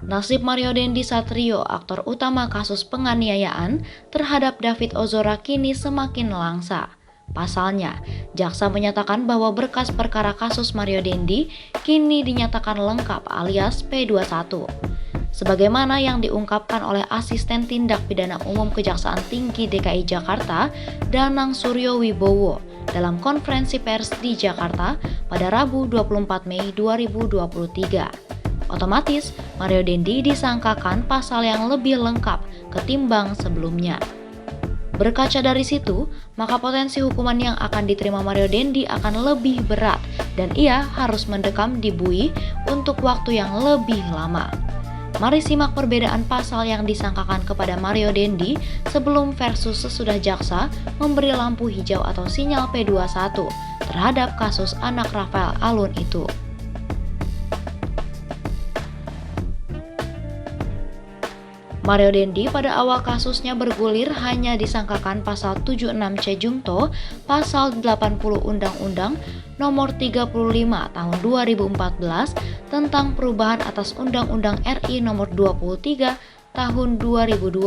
Nasib Mario Dendi Satrio, aktor utama kasus penganiayaan terhadap David Ozora kini semakin langsa. Pasalnya, jaksa menyatakan bahwa berkas perkara kasus Mario Dendi kini dinyatakan lengkap alias P21. Sebagaimana yang diungkapkan oleh Asisten Tindak Pidana Umum Kejaksaan Tinggi DKI Jakarta, Danang Suryo Wibowo, dalam konferensi pers di Jakarta pada Rabu 24 Mei 2023. Otomatis, Mario Dendi disangkakan pasal yang lebih lengkap ketimbang sebelumnya. Berkaca dari situ, maka potensi hukuman yang akan diterima Mario Dendi akan lebih berat dan ia harus mendekam di bui untuk waktu yang lebih lama. Mari simak perbedaan pasal yang disangkakan kepada Mario Dendi sebelum versus sesudah jaksa memberi lampu hijau atau sinyal P21 terhadap kasus anak Rafael Alun itu. Mario Dendi pada awal kasusnya bergulir hanya disangkakan pasal 76C Jungto, pasal 80 Undang-Undang Nomor 35 Tahun 2014 tentang perubahan atas Undang-Undang RI Nomor 23 Tahun 2002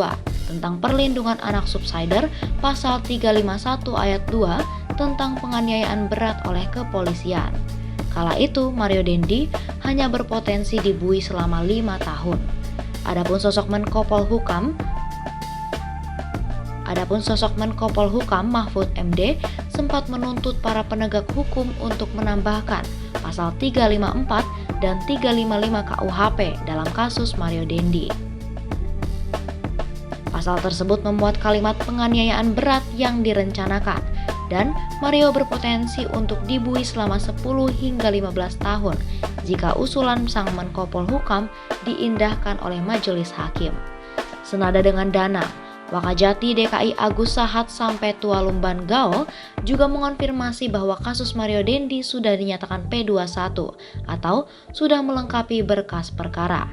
tentang perlindungan anak subsider, pasal 351 ayat 2 tentang penganiayaan berat oleh kepolisian. Kala itu Mario Dendi hanya berpotensi dibui selama 5 tahun. Adapun sosok Menko Polhukam Mahfud MD sempat menuntut para penegak hukum untuk menambahkan pasal 354 dan 355 KUHP dalam kasus Mario Dendi. Pasal tersebut memuat kalimat penganiayaan berat yang direncanakan dan Mario berpotensi untuk dibui selama 10 hingga 15 tahun jika usulan sang Menko Polhukam diindahkan oleh majelis hakim. Senada dengan Danang, Wakajati DKI Agus Sahat sampai Tualumban Gaol juga mengonfirmasi bahwa kasus Mario Dendi sudah dinyatakan P21 atau sudah melengkapi berkas perkara.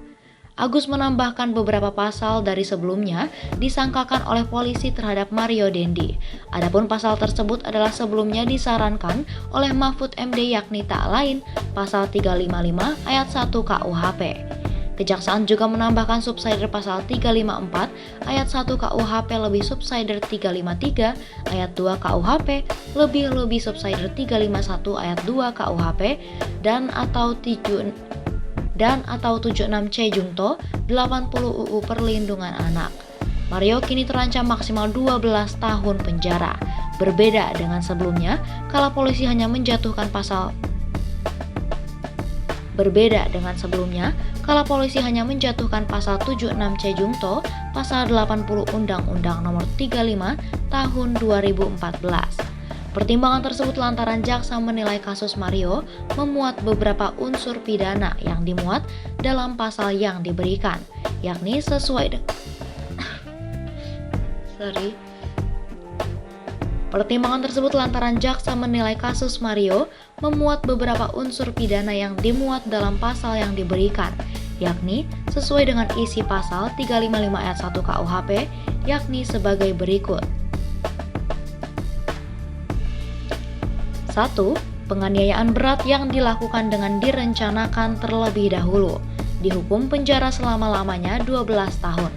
Agus menambahkan beberapa pasal dari sebelumnya disangkakan oleh polisi terhadap Mario Dendi. Adapun pasal tersebut adalah sebelumnya disarankan oleh Mahfud MD yakni tak lain pasal 355 ayat 1 KUHP. Kejaksaan juga menambahkan subsider pasal 354 ayat 1 KUHP lebih subsider 353 ayat 2 KUHP lebih subsider 351 ayat 2 KUHP dan atau 76C Jungto 80 UU Perlindungan Anak. Mario kini terancam maksimal 12 tahun penjara. Berbeda dengan sebelumnya, kala polisi hanya menjatuhkan pasal 76C Jungto, pasal 80 Undang-Undang Nomor 35 Tahun 2014. Pertimbangan tersebut lantaran jaksa menilai kasus Mario memuat beberapa unsur pidana yang dimuat dalam pasal yang diberikan, yakni sesuai dengan Pertimbangan tersebut lantaran jaksa menilai kasus Mario memuat beberapa unsur pidana yang dimuat dalam pasal yang diberikan, yakni sesuai dengan isi pasal 355 ayat 1 KUHP, yakni sebagai berikut. 1. Penganiayaan berat yang dilakukan dengan direncanakan terlebih dahulu, dihukum penjara selama-lamanya 12 tahun.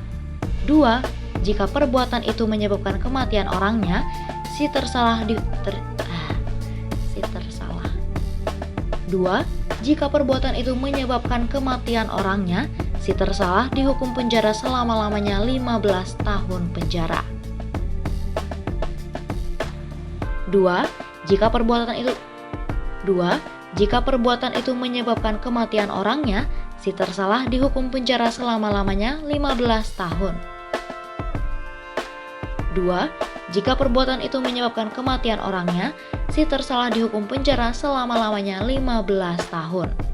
2. Jika perbuatan itu menyebabkan kematian orangnya, si tersalah Jika perbuatan itu menyebabkan kematian orangnya, si tersalah dihukum penjara selama-lamanya 15 tahun penjara. 2. Jika perbuatan itu menyebabkan kematian orangnya, si tersalah dihukum penjara selama-lamanya 15 tahun. 2. Jika perbuatan itu menyebabkan kematian orangnya, si tersalah dihukum penjara selama-lamanya 15 tahun.